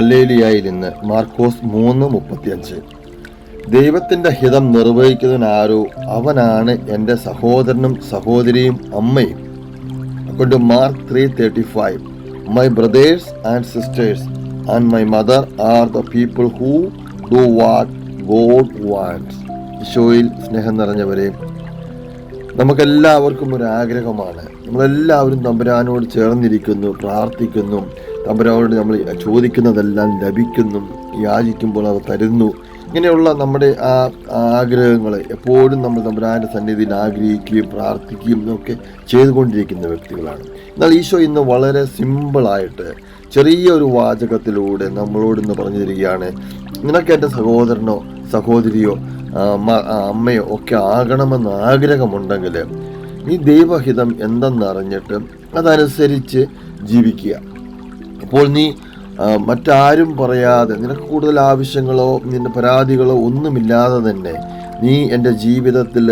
ഹല്ലേലൂയയിൽ നിന്ന് മാർക്കോസ് 3:35. ദൈവത്തിൻ്റെ ഹിതം നിർവഹിക്കുന്നവനാരോ അവനാണ് എൻ്റെ സഹോദരനും സഹോദരിയും അമ്മയും. According to Mark 3:35, my brothers and sisters and my mother are the people who do what God wants. ഈശോയിൽ സ്നേഹം നിറഞ്ഞവരെ, നമുക്കെല്ലാവർക്കും ഒരു ആഗ്രഹമാണ്. നമ്മളെല്ലാവരും തമ്പുരാനോട് ചേർന്നിരിക്കുന്നു, പ്രാർത്ഥിക്കുന്നു. തമ്പുരാനോട് നമ്മൾ ചോദിക്കുന്നതെല്ലാം ലഭിക്കുന്നു, യാചിക്കുമ്പോൾ അവർ തരുന്നു. ഇങ്ങനെയുള്ള നമ്മുടെ ആ ആഗ്രഹങ്ങൾ എപ്പോഴും നമ്മൾ തമ്പുരാൻ്റെ സന്നിധിയിൽ ആഗ്രഹിക്കുകയും പ്രാർത്ഥിക്കുകയും ഒക്കെ ചെയ്തുകൊണ്ടിരിക്കുന്ന വ്യക്തികളാണ്. എന്നാൽ ഈശോ ഇന്ന് വളരെ സിമ്പിളായിട്ട് ചെറിയൊരു വാചകത്തിലൂടെ നമ്മളോട് ഇന്ന് പറഞ്ഞു തരികയാണ്, നിനക്ക് എൻ്റെ സഹോദരനോ സഹോദരിയോ അമ്മയോ ഒക്കെ ആകണമെന്ന് ആഗ്രഹമുണ്ടെങ്കിൽ നീ ദൈവഹിതം എന്തെന്നറിഞ്ഞിട്ട് അതനുസരിച്ച് ജീവിക്കുക. അപ്പോൾ നീ മറ്റാരും പറയാതെ, നിനക്ക് കൂടുതൽ ആവശ്യങ്ങളോ നിന്റെ പരാതികളോ ഒന്നുമില്ലാതെ തന്നെ നീ എൻ്റെ ജീവിതത്തിൽ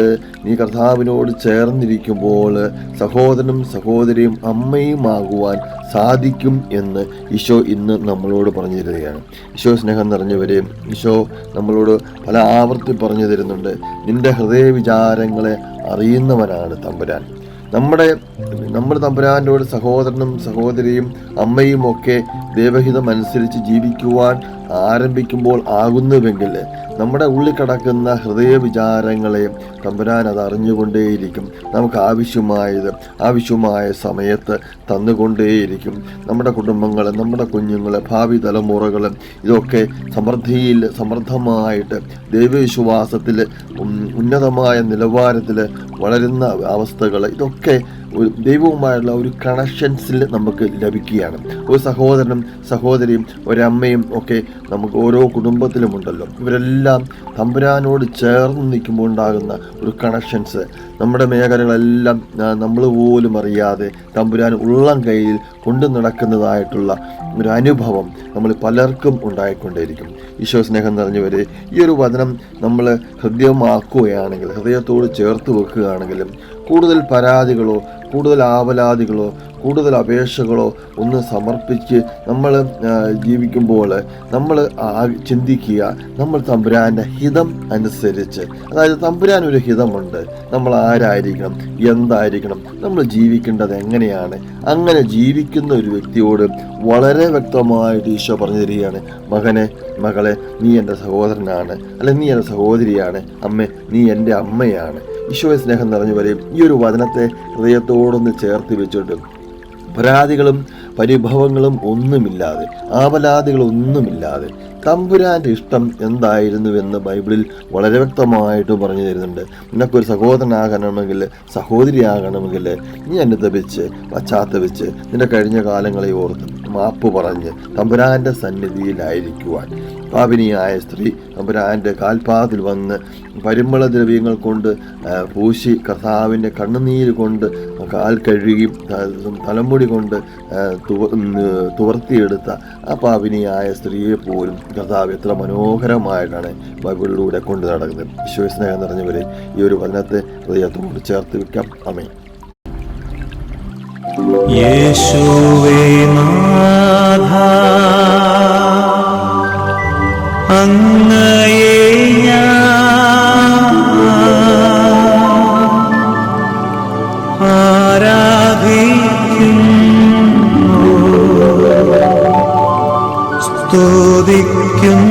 നീ കർത്താവിനോട് ചേർന്നിരിക്കുമ്പോൾ സഹോദരനും സഹോദരിയും അമ്മയുമാകുവാൻ സാധിക്കും എന്ന് ഈശോ ഇന്ന് നമ്മളോട് പറഞ്ഞു തരികയാണ്. ഈശോ സ്നേഹം നിറഞ്ഞവരെയും ഈശോ നമ്മളോട് പല ആവർത്തി പറഞ്ഞു തരുന്നുണ്ട്. നിൻ്റെ ഹൃദയവിചാരങ്ങളെ അറിയുന്നവനാണ് തമ്പുരാൻ. നമ്മൾ തമ്പുരാനോട് സഹോദരനും സഹോദരിയും അമ്മയും ഒക്കെ ദൈവഹിതം അനുസരിച്ച് ജീവിക്കുവാൻ ആരംഭിക്കുമ്പോൾ ആകുന്നുവെങ്കിൽ നമ്മുടെ ഉള്ളിൽ കിടക്കുന്ന ഹൃദയവിചാരങ്ങളെ തമ്പുരാൻ അത് അറിഞ്ഞുകൊണ്ടേയിരിക്കും. നമുക്ക് ആവശ്യമായ സമയത്ത് തന്നുകൊണ്ടേയിരിക്കും. നമ്മുടെ കുടുംബങ്ങൾ, നമ്മുടെ കുഞ്ഞുങ്ങൾ, ഭാവി തലമുറകൾ ഇതൊക്കെ സമൃദ്ധമായിട്ട് ദൈവവിശ്വാസത്തിൽ ഉന്നതമായ നിലവാരത്തിൽ വളരുന്ന അവസ്ഥകൾ, ഇതൊക്കെ ദൈവവുമായുള്ള ഒരു കണക്ഷൻസിൽ നമുക്ക് ലഭിക്കുകയാണ്. ഒരു സഹോദരനും സഹോദരിയും ഒരമ്മയും ഒക്കെ നമുക്ക് ഓരോ കുടുംബത്തിലുമുണ്ടല്ലോ. ഇവരെല്ലാം തമ്പുരാനോട് ചേർന്ന് നിൽക്കുമ്പോൾ ഉണ്ടാകുന്ന ഒരു കണക്ഷൻസ്, നമ്മുടെ മേഖലകളെല്ലാം നമ്മൾ പോലും അറിയാതെ തമ്പുരാൻ ഉള്ളം കയ്യിൽ കൊണ്ടു നടക്കുന്നതായിട്ടുള്ള ഒരു അനുഭവം നമ്മൾ പലർക്കും ഉണ്ടായിക്കൊണ്ടേയിരിക്കും. ഈശോ സ്നേഹം നിറഞ്ഞവരെ, ഈ ഒരു വചനം നമ്മൾ ഹൃദയമാക്കുകയാണെങ്കിൽ, ഹൃദയത്തോട് ചേർത്ത് വെക്കുകയാണെങ്കിലും കൂടുതൽ പരാതികളോ കൂടുതൽ ആവലാതികളോ കൂടുതൽ അപേക്ഷകളോ ഒന്ന് സമർപ്പിച്ച് നമ്മൾ ജീവിക്കുമ്പോൾ നമ്മൾ ചിന്തിക്കുക, നമ്മൾ തമ്പുരാൻ്റെ ഹിതം അനുസരിച്ച്, അതായത് തമ്പുരാനൊരു ഹിതമുണ്ട്, നമ്മൾ ആരായിരിക്കണം, എന്തായിരിക്കണം, നമ്മൾ ജീവിക്കേണ്ടത് എങ്ങനെയാണ്. അങ്ങനെ ജീവിക്കുന്ന ഒരു വ്യക്തിയോട് വളരെ വ്യക്തമായിട്ട് ഈശോ പറഞ്ഞു തരികയാണ്, മകനെ മകളെ, നീ എൻ്റെ സഹോദരനാണ്, അല്ലെ നീ എൻ്റെ സഹോദരിയാണ്, അമ്മേ നീ എൻ്റെ അമ്മയാണ്. ഈശോയെ സ്നേഹം നിറഞ്ഞു വരെയും ഈ ഒരു വചനത്തെ ഹൃദയത്തോടൊന്ന് ചേർത്ത് വെച്ചിട്ട് പരാതികളും പരിഭവങ്ങളും ഒന്നുമില്ലാതെ, ആവലാതികളൊന്നുമില്ലാതെ തമ്പുരാൻ്റെ ഇഷ്ടം എന്തായിരുന്നുവെന്ന് ബൈബിളിൽ വളരെ വ്യക്തമായിട്ട് പറഞ്ഞു തരുന്നുണ്ട്. നിനക്കൊരു സഹോദരനാകണമെങ്കിൽ, സഹോദരിയാകണമെങ്കിൽ നീ അനുതപിച്ച് പശ്ചാത്തപിച്ച് നിന്റെ കഴിഞ്ഞ കാലങ്ങളെ ഓർത്ത് മാപ്പ് പറഞ്ഞ് തമ്പുരാൻ്റെ സന്നിധിയിലായിരിക്കുവാൻ. പാപിനിയായ സ്ത്രീ തമ്പുരാൻ്റെ കാൽപാദത്തിൽ വന്ന് പരിമള ദ്രവ്യങ്ങൾ കൊണ്ട് പൂശി കർത്താവിൻ്റെ കണ്ണുനീര് കൊണ്ട് കാൽ കഴുകി തലമുടി കൊണ്ട് തുവർത്തിയെടുത്ത ആ പാപിനിയായ സ്ത്രീയെ പോലും കർത്താവ് എത്ര മനോഹരമായിട്ടാണ് ബൈബിളിലൂടെ കൊണ്ടു നടക്കുന്നത്. ഈശോ സ്നേഹം നിറഞ്ഞവരെ, ഈ ഒരു വചനത്തെ ഹൃദയത്തോട് ചേർത്ത് വെക്കാം. ആമേൻ. യേശുവേ നാഥ, അങ്ങയെ ഞാൻ ആരാധിക്കുന്നു, സ്തുതിക്കുന്നു.